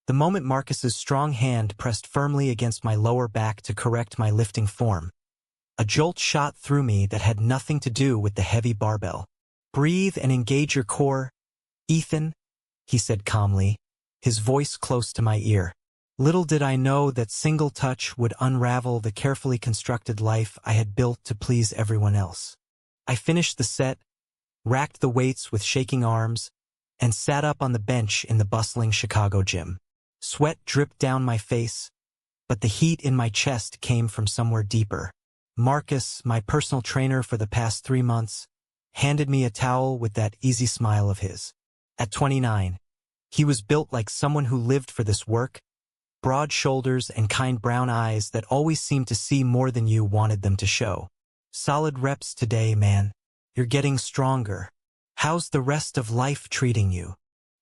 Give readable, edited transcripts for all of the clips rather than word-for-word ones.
The moment Marcus's strong hand pressed firmly against my lower back to correct my lifting form, a jolt shot through me that had nothing to do with the heavy barbell. "Breathe and engage your core, Ethan," he said calmly, his voice close to my ear. Little did I know that single touch would unravel the carefully constructed life I had built to please everyone else. I finished the set, racked the weights with shaking arms, and sat up on the bench in the bustling Chicago gym. Sweat dripped down my face, but the heat in my chest came from somewhere deeper. Marcus, my personal trainer for the past 3 months, handed me a towel with that easy smile of his. At 29, he was built like someone who lived for this work, broad shoulders and kind brown eyes that always seemed to see more than you wanted them to show. "Solid reps today, man. You're getting stronger. How's the rest of life treating you?"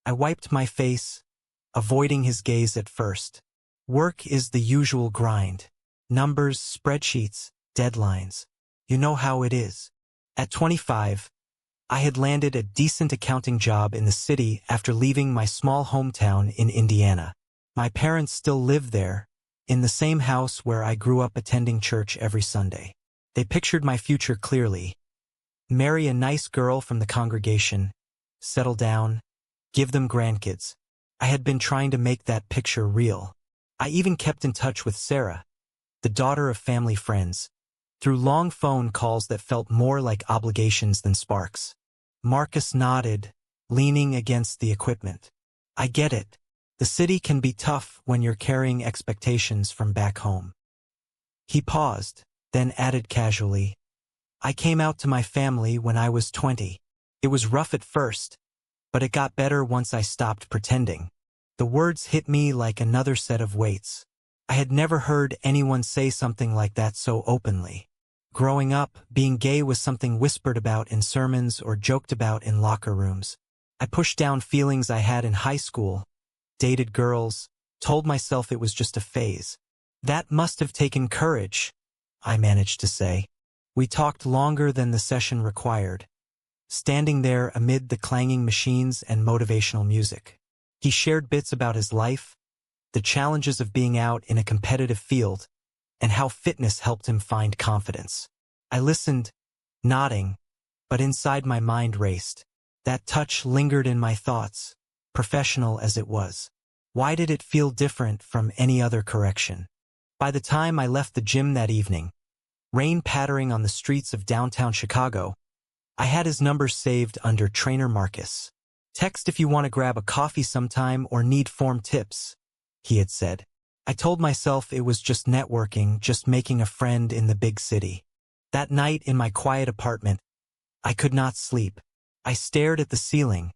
I wiped my face, avoiding his gaze at first. Work is the usual grind. Numbers, spreadsheets, deadlines. You know how it is. At 25, I had landed a decent accounting job in the city after leaving my small hometown in Indiana. My parents still lived there, in the same house where I grew up attending church every Sunday. They pictured my future clearly. Marry a nice girl from the congregation, settle down, give them grandkids. I had been trying to make that picture real. I even kept in touch with Sarah, the daughter of family friends, through long phone calls that felt more like obligations than sparks. Marcus nodded, leaning against the equipment. "I get it. The city can be tough when you're carrying expectations from back home." He paused, then added casually, "I came out to my family when I was 20. It was rough at first, but it got better once I stopped pretending." The words hit me like another set of weights. I had never heard anyone say something like that so openly. Growing up, being gay was something whispered about in sermons or joked about in locker rooms. I pushed down feelings I had in high school, dated girls, told myself it was just a phase. "That must have taken courage," I managed to say. We talked longer than the session required, standing there amid the clanging machines and motivational music. He shared bits about his life, the challenges of being out in a competitive field, and how fitness helped him find confidence. I listened, nodding, but inside my mind raced. That touch lingered in my thoughts, professional as it was. Why did it feel different from any other correction? By the time I left the gym that evening, rain pattering on the streets of downtown Chicago, I had his number saved under Trainer Marcus. "Text if you want to grab a coffee sometime or need form tips," he had said. I told myself it was just networking, just making a friend in the big city. That night in my quiet apartment, I could not sleep. I stared at the ceiling,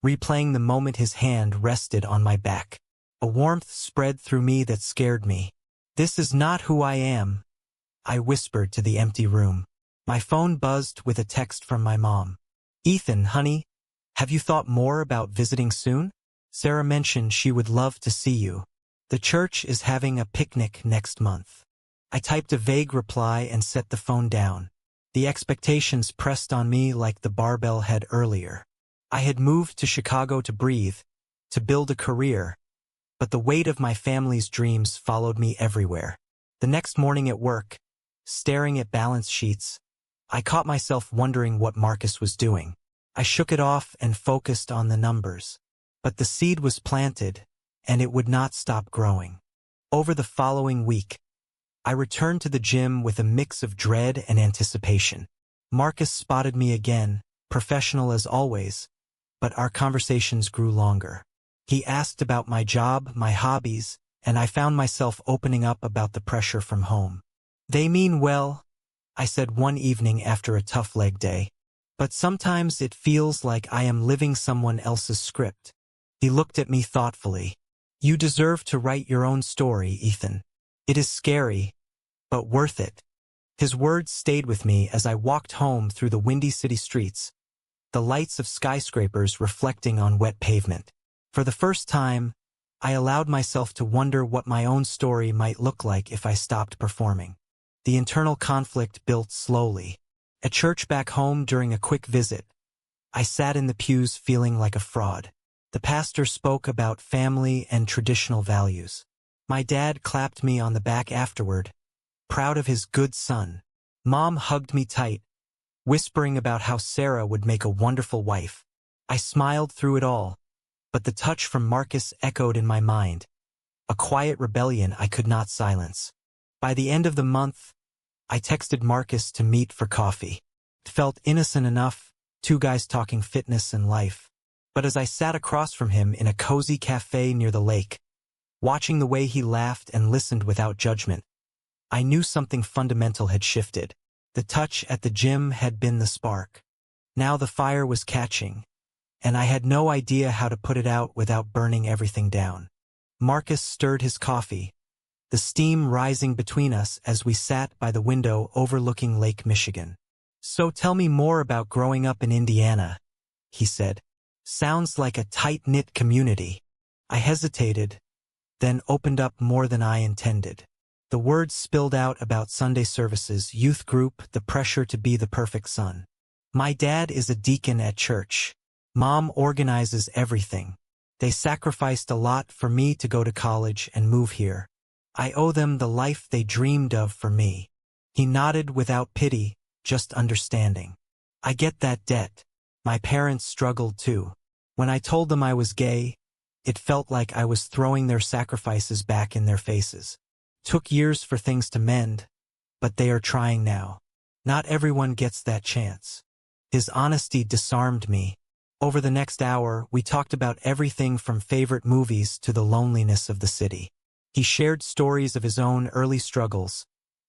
replaying the moment his hand rested on my back. A warmth spread through me that scared me. "This is not who I am," I whispered to the empty room. My phone buzzed with a text from my mom. "Ethan, honey, have you thought more about visiting soon? Sarah mentioned she would love to see you. The church is having a picnic next month." I typed a vague reply and set the phone down. The expectations pressed on me like the barbell had earlier. I had moved to Chicago to breathe, to build a career, but the weight of my family's dreams followed me everywhere. The next morning at work, staring at balance sheets, I caught myself wondering what Marcus was doing. I shook it off and focused on the numbers. But the seed was planted, and it would not stop growing. Over the following week, I returned to the gym with a mix of dread and anticipation. Marcus spotted me again, professional as always, but our conversations grew longer. He asked about my job, my hobbies, and I found myself opening up about the pressure from home. "They mean well," I said one evening after a tough leg day, "but sometimes it feels like I am living someone else's script." He looked at me thoughtfully. "You deserve to write your own story, Ethan. It is scary, but worth it." His words stayed with me as I walked home through the windy city streets, the lights of skyscrapers reflecting on wet pavement. For the first time, I allowed myself to wonder what my own story might look like if I stopped performing. The internal conflict built slowly. At church back home during a quick visit, I sat in the pews feeling like a fraud. The pastor spoke about family and traditional values. My dad clapped me on the back afterward, proud of his good son. Mom hugged me tight, whispering about how Sarah would make a wonderful wife. I smiled through it all, but the touch from Marcus echoed in my mind, a quiet rebellion I could not silence. By the end of the month, I texted Marcus to meet for coffee. It felt innocent enough, two guys talking fitness and life. But as I sat across from him in a cozy cafe near the lake, watching the way he laughed and listened without judgment, I knew something fundamental had shifted. The touch at the gym had been the spark. Now the fire was catching, and I had no idea how to put it out without burning everything down. Marcus stirred his coffee, the steam rising between us as we sat by the window overlooking Lake Michigan. "So tell me more about growing up in Indiana," he said. "Sounds like a tight-knit community." I hesitated, then opened up more than I intended. The words spilled out about Sunday services, youth group, the pressure to be the perfect son. "My dad is a deacon at church. Mom organizes everything. They sacrificed a lot for me to go to college and move here. I owe them the life they dreamed of for me." He nodded without pity, just understanding. "I get that debt. My parents struggled too. When I told them I was gay, it felt like I was throwing their sacrifices back in their faces. Took years for things to mend, but they are trying now. Not everyone gets that chance." His honesty disarmed me. Over the next hour, we talked about everything from favorite movies to the loneliness of the city. He shared stories of his own early struggles,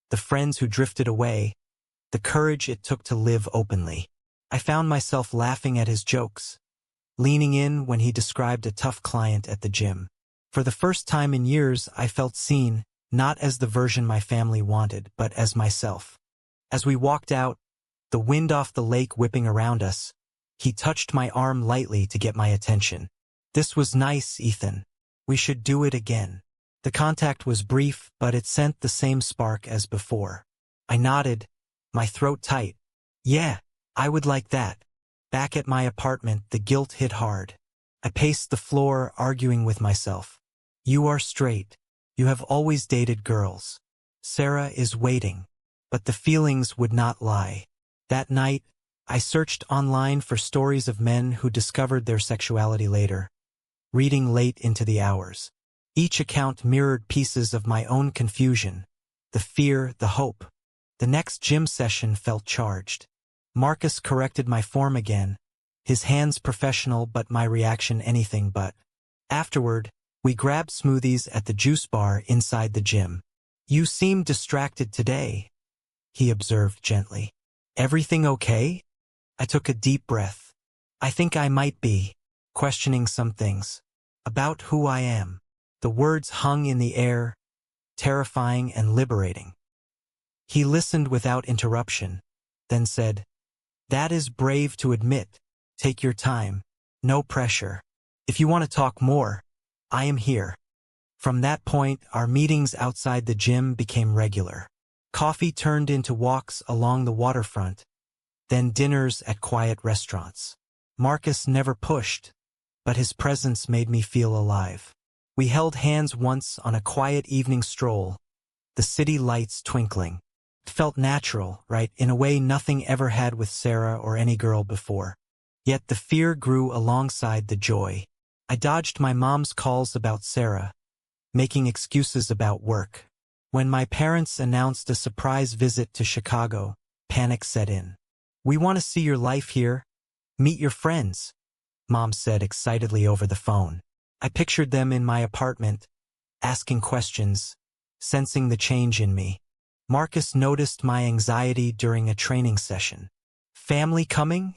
the friends who drifted away, the courage it took to live openly. I found myself laughing at his jokes, leaning in when he described a tough client at the gym. For the first time in years, I felt seen, not as the version my family wanted, but as myself. As we walked out, the wind off the lake whipping around us, he touched my arm lightly to get my attention. "This was nice, Ethan. We should do it again." The contact was brief, but it sent the same spark as before. I nodded, my throat tight. "Yeah, I would like that." Back at my apartment, the guilt hit hard. I paced the floor, arguing with myself. "You are straight. You have always dated girls. Sarah is waiting." But the feelings would not lie. That night, I searched online for stories of men who discovered their sexuality later, reading late into the hours. Each account mirrored pieces of my own confusion, the fear, the hope. The next gym session felt charged. Marcus corrected my form again, his hands professional but my reaction anything but. Afterward, we grabbed smoothies at the juice bar inside the gym. "You seem distracted today," he observed gently. "Everything okay?" I took a deep breath. I think I might be questioning some things about who I am. The words hung in the air, terrifying and liberating. He listened without interruption, then said, "That is brave to admit. Take your time. No pressure. If you want to talk more, I am here." From that point, our meetings outside the gym became regular. Coffee turned into walks along the waterfront, then dinners at quiet restaurants. Marcus never pushed, but his presence made me feel alive. We held hands once on a quiet evening stroll, the city lights twinkling. It felt natural, right, in a way nothing ever had with Sarah or any girl before. Yet the fear grew alongside the joy. I dodged my mom's calls about Sarah, making excuses about work. When my parents announced a surprise visit to Chicago, panic set in. "We want to see your life here. Meet your friends," Mom said excitedly over the phone. I pictured them in my apartment, asking questions, sensing the change in me. Marcus noticed my anxiety during a training session. "Family coming?"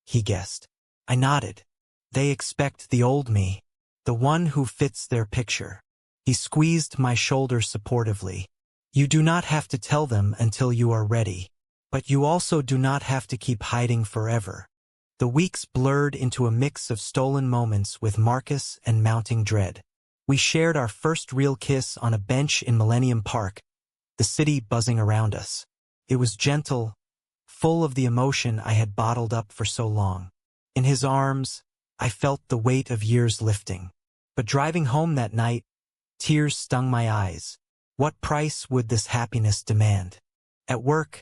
he guessed. I nodded. "They expect the old me, the one who fits their picture." He squeezed my shoulder supportively. "You do not have to tell them until you are ready. But you also do not have to keep hiding forever." The weeks blurred into a mix of stolen moments with Marcus and mounting dread. We shared our first real kiss on a bench in Millennium Park, the city buzzing around us. It was gentle, full of the emotion I had bottled up for so long. In his arms, I felt the weight of years lifting. But driving home that night, tears stung my eyes. What price would this happiness demand? At work,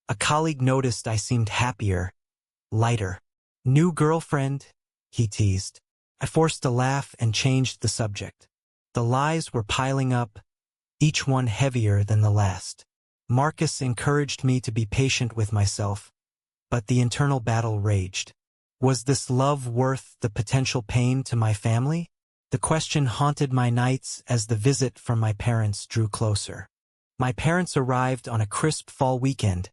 a colleague noticed I seemed happier, lighter. New girlfriend? He teased. I forced a laugh and changed the subject. The lies were piling up, each one heavier than the last. Marcus encouraged me to be patient with myself, but the internal battle raged. Was this love worth the potential pain to my family? The question haunted my nights as the visit from my parents drew closer. My parents arrived on a crisp fall weekend,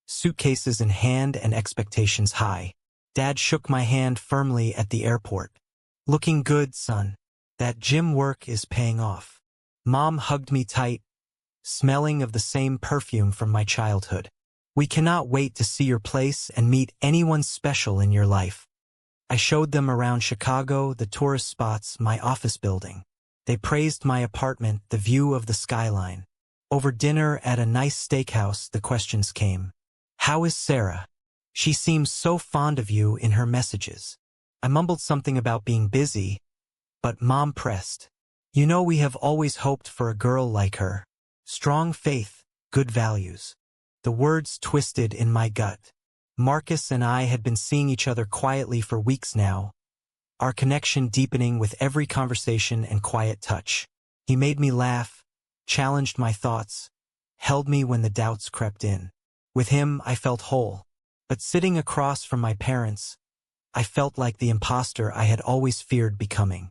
suitcases in hand and expectations high. Dad shook my hand firmly at the airport. Looking good, son. That gym work is paying off. Mom hugged me tight, smelling of the same perfume from my childhood. We cannot wait to see your place and meet anyone special in your life. I showed them around Chicago, the tourist spots, my office building. They praised my apartment, the view of the skyline. Over dinner at a nice steakhouse, the questions came. How is Sarah? She seems so fond of you in her messages. I mumbled something about being busy, but Mom pressed. You know, we have always hoped for a girl like her. Strong faith, good values. The words twisted in my gut. Marcus and I had been seeing each other quietly for weeks now, our connection deepening with every conversation and quiet touch. He made me laugh, challenged my thoughts, held me when the doubts crept in. With him, I felt whole. But sitting across from my parents, I felt like the imposter I had always feared becoming.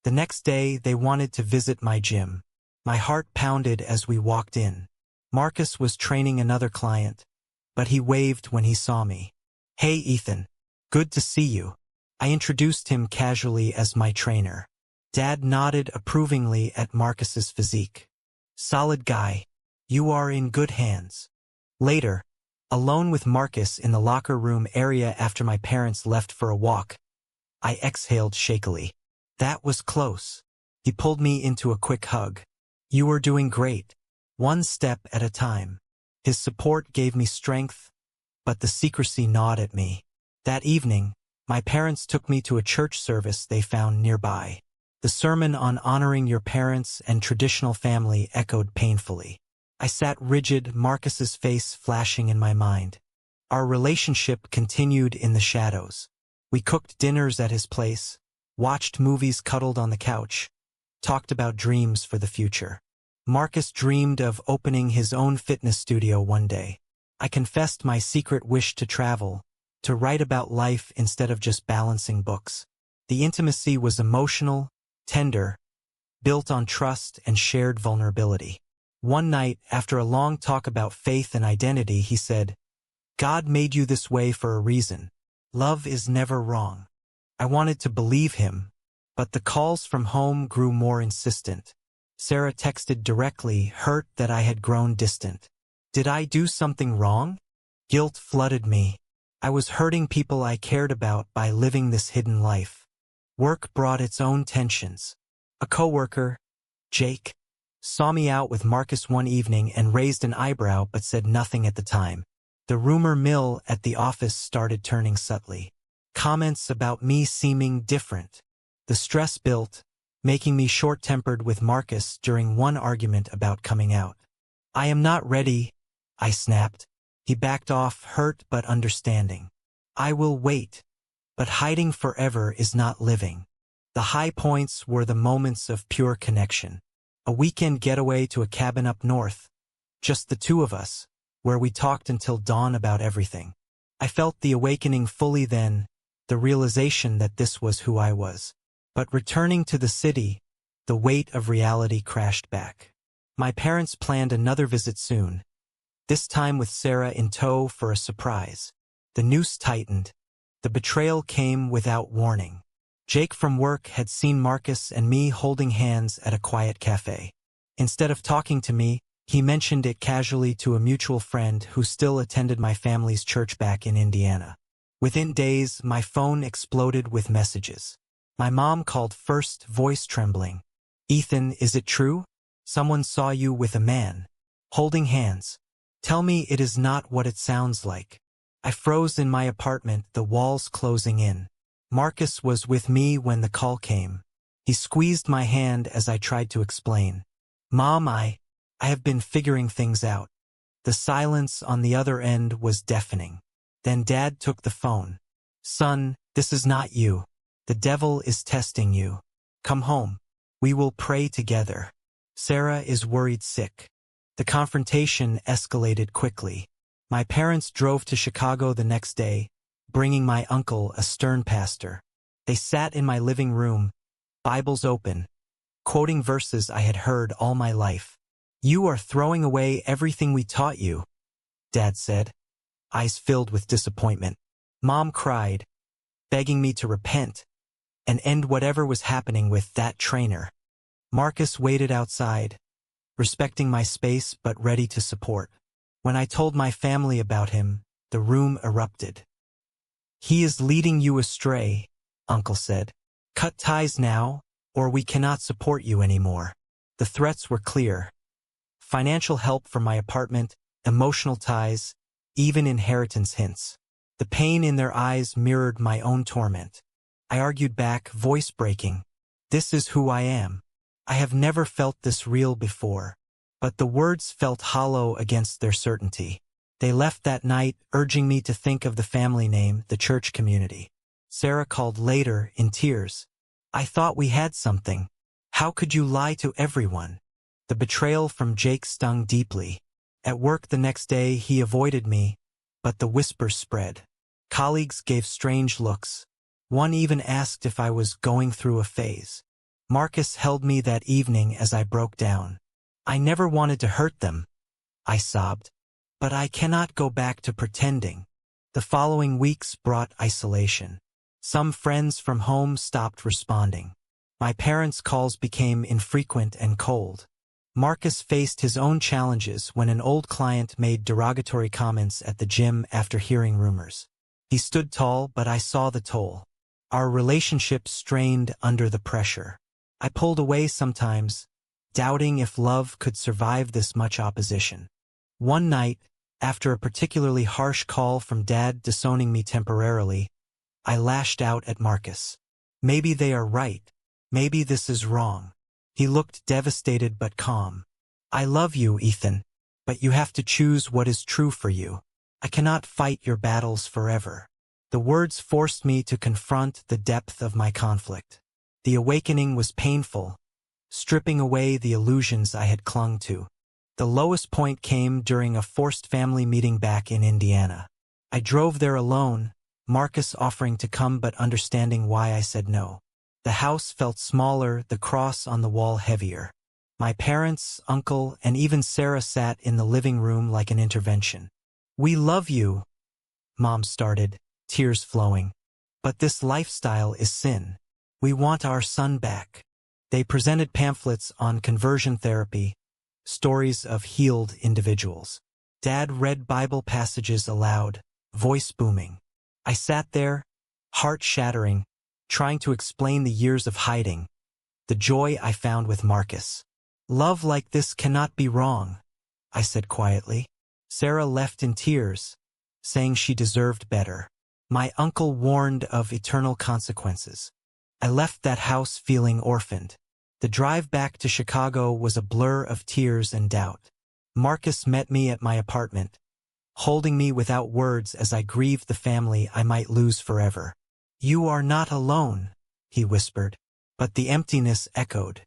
The next day, they wanted to visit my gym. My heart pounded as we walked in. Marcus was training another client, but he waved when he saw me. Hey, Ethan. Good to see you. I introduced him casually as my trainer. Dad nodded approvingly at Marcus's physique. Solid guy. You are in good hands. Later, alone with Marcus in the locker room area after my parents left for a walk, I exhaled shakily. That was close. He pulled me into a quick hug. You are doing great. One step at a time. His support gave me strength, but the secrecy gnawed at me. That evening, my parents took me to a church service they found nearby. The sermon on honoring your parents and traditional family echoed painfully. I sat rigid, Marcus's face flashing in my mind. Our relationship continued in the shadows. We cooked dinners at his place, watched movies cuddled on the couch, talked about dreams for the future. Marcus dreamed of opening his own fitness studio one day. I confessed my secret wish to travel, to write about life instead of just balancing books. The intimacy was emotional, tender, built on trust and shared vulnerability. One night, after a long talk about faith and identity, he said, God made you this way for a reason. Love is never wrong. I wanted to believe him, but the calls from home grew more insistent. Sarah texted directly, hurt that I had grown distant. Did I do something wrong? Guilt flooded me. I was hurting people I cared about by living this hidden life. Work brought its own tensions. A coworker, Jake, saw me out with Marcus one evening and raised an eyebrow but said nothing at the time. The rumor mill at the office started turning subtly. Comments about me seeming different. The stress built, making me short-tempered with Marcus during one argument about coming out. I am not ready, I snapped. He backed off, hurt but understanding. I will wait, but hiding forever is not living. The high points were the moments of pure connection. A weekend getaway to a cabin up north, just the two of us, where we talked until dawn about everything. I felt the awakening fully then, the realization that this was who I was. But returning to the city, the weight of reality crashed back. My parents planned another visit soon, this time with Sarah in tow for a surprise. The noose tightened. The betrayal came without warning. Jake from work had seen Marcus and me holding hands at a quiet cafe. Instead of talking to me, he mentioned it casually to a mutual friend who still attended my family's church back in Indiana. Within days, my phone exploded with messages. My mom called first, voice trembling. Ethan, is it true? Someone saw you with a man. Holding hands. Tell me it is not what it sounds like. I froze in my apartment, the walls closing in. Marcus was with me when the call came. He squeezed my hand as I tried to explain. Mom, I have been figuring things out. The silence on the other end was deafening. Then Dad took the phone. Son, this is not you. The devil is testing you. Come home. We will pray together. Sarah is worried sick. The confrontation escalated quickly. My parents drove to Chicago the next day, bringing my uncle, a stern pastor. They sat in my living room, Bibles open, quoting verses I had heard all my life. You are throwing away everything we taught you, Dad said, eyes filled with disappointment. Mom cried, begging me to repent and end whatever was happening with that trainer. Marcus waited outside, respecting my space but ready to support. When I told my family about him, the room erupted. He is leading you astray, Uncle said. Cut ties now, or we cannot support you anymore. The threats were clear. Financial help for my apartment, emotional ties, even inheritance hints. The pain in their eyes mirrored my own torment. I argued back, voice breaking. This is who I am. I have never felt this real before. But the words felt hollow against their certainty. They left that night, urging me to think of the family name, the church community. Sarah called later, in tears. I thought we had something. How could you lie to everyone? The betrayal from Jake stung deeply. At work the next day, he avoided me, but the whispers spread. Colleagues gave strange looks. One even asked if I was going through a phase. Marcus held me that evening as I broke down. I never wanted to hurt them, I sobbed. But I cannot go back to pretending. The following weeks brought isolation. Some friends from home stopped responding. My parents' calls became infrequent and cold. Marcus faced his own challenges when an old client made derogatory comments at the gym after hearing rumors. He stood tall, but I saw the toll. Our relationship strained under the pressure. I pulled away sometimes, doubting if love could survive this much opposition. One night, after a particularly harsh call from Dad disowning me temporarily, I lashed out at Marcus. Maybe they are right. Maybe this is wrong. He looked devastated but calm. I love you, Ethan, but you have to choose what is true for you. I cannot fight your battles forever. The words forced me to confront the depth of my conflict. The awakening was painful, stripping away the illusions I had clung to. The lowest point came during a forced family meeting back in Indiana. I drove there alone, Marcus offering to come but understanding why I said no. The house felt smaller, the cross on the wall heavier. My parents, uncle, and even Sarah sat in the living room like an intervention. We love you, Mom started, tears flowing. But this lifestyle is sin. We want our son back. They presented pamphlets on conversion therapy, stories of healed individuals. Dad read Bible passages aloud, voice booming. I sat there, heart shattering, trying to explain the years of hiding, the joy I found with Marcus. Love like this cannot be wrong, I said quietly. Sarah left in tears, saying she deserved better. My uncle warned of eternal consequences. I left that house feeling orphaned. The drive back to Chicago was a blur of tears and doubt. Marcus met me at my apartment, holding me without words as I grieved the family I might lose forever. You are not alone, he whispered, but the emptiness echoed.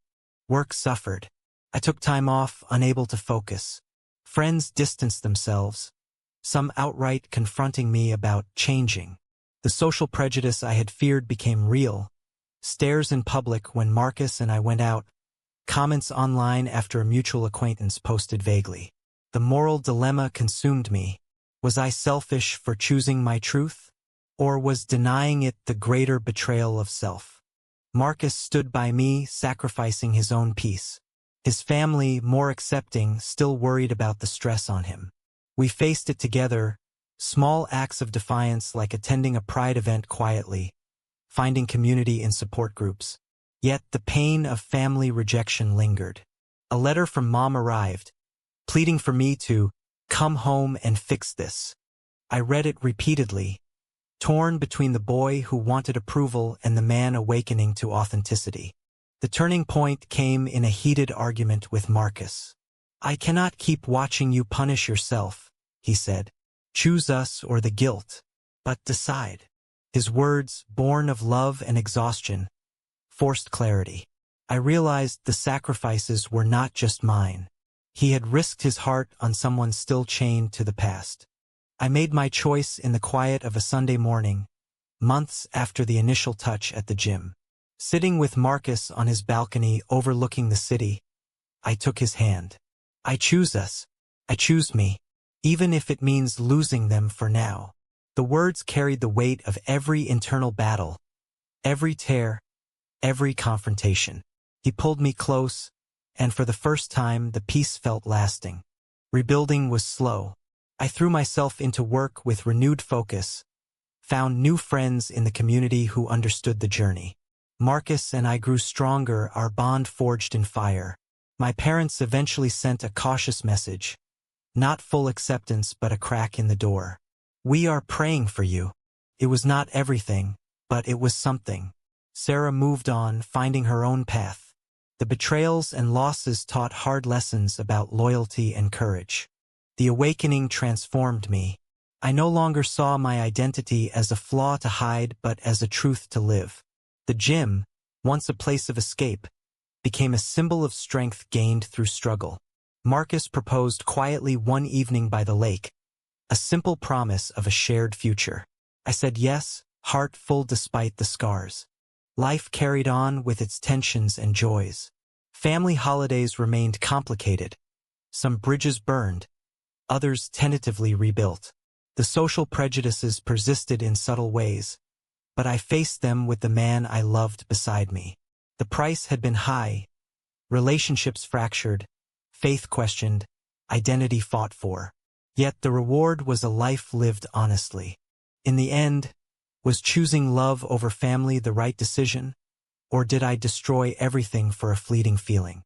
Work suffered. I took time off, unable to focus. Friends distanced themselves, some outright confronting me about changing. The social prejudice I had feared became real. Stares in public when Marcus and I went out, comments online after a mutual acquaintance posted vaguely. The moral dilemma consumed me. Was I selfish for choosing my truth? Or was denying it the greater betrayal of self? Marcus stood by me, sacrificing his own peace. His family, more accepting, still worried about the stress on him. We faced it together, small acts of defiance like attending a pride event quietly, finding community in support groups. Yet the pain of family rejection lingered. A letter from Mom arrived, pleading for me to come home and fix this. I read it repeatedly, torn between the boy who wanted approval and the man awakening to authenticity. The turning point came in a heated argument with Marcus. "I cannot keep watching you punish yourself," he said. "Choose us or the guilt, but decide." His words, born of love and exhaustion, forced clarity. I realized the sacrifices were not just mine. He had risked his heart on someone still chained to the past. I made my choice in the quiet of a Sunday morning, months after the initial touch at the gym. Sitting with Marcus on his balcony overlooking the city, I took his hand. "I choose us. I choose me, even if it means losing them for now." The words carried the weight of every internal battle, every tear, every confrontation. He pulled me close, and for the first time the peace felt lasting. Rebuilding was slow. I threw myself into work with renewed focus, found new friends in the community who understood the journey. Marcus and I grew stronger, our bond forged in fire. My parents eventually sent a cautious message. Not full acceptance, but a crack in the door. "We are praying for you." It was not everything, but it was something. Sarah moved on, finding her own path. The betrayals and losses taught hard lessons about loyalty and courage. The awakening transformed me. I no longer saw my identity as a flaw to hide, but as a truth to live. The gym, once a place of escape, became a symbol of strength gained through struggle. Marcus proposed quietly one evening by the lake, a simple promise of a shared future. I said yes, heart full despite the scars. Life carried on with its tensions and joys. Family holidays remained complicated. Some bridges burned, others tentatively rebuilt. The social prejudices persisted in subtle ways, but I faced them with the man I loved beside me. The price had been high, relationships fractured, faith questioned, identity fought for. Yet the reward was a life lived honestly. In the end, was choosing love over family the right decision? Or did I destroy everything for a fleeting feeling?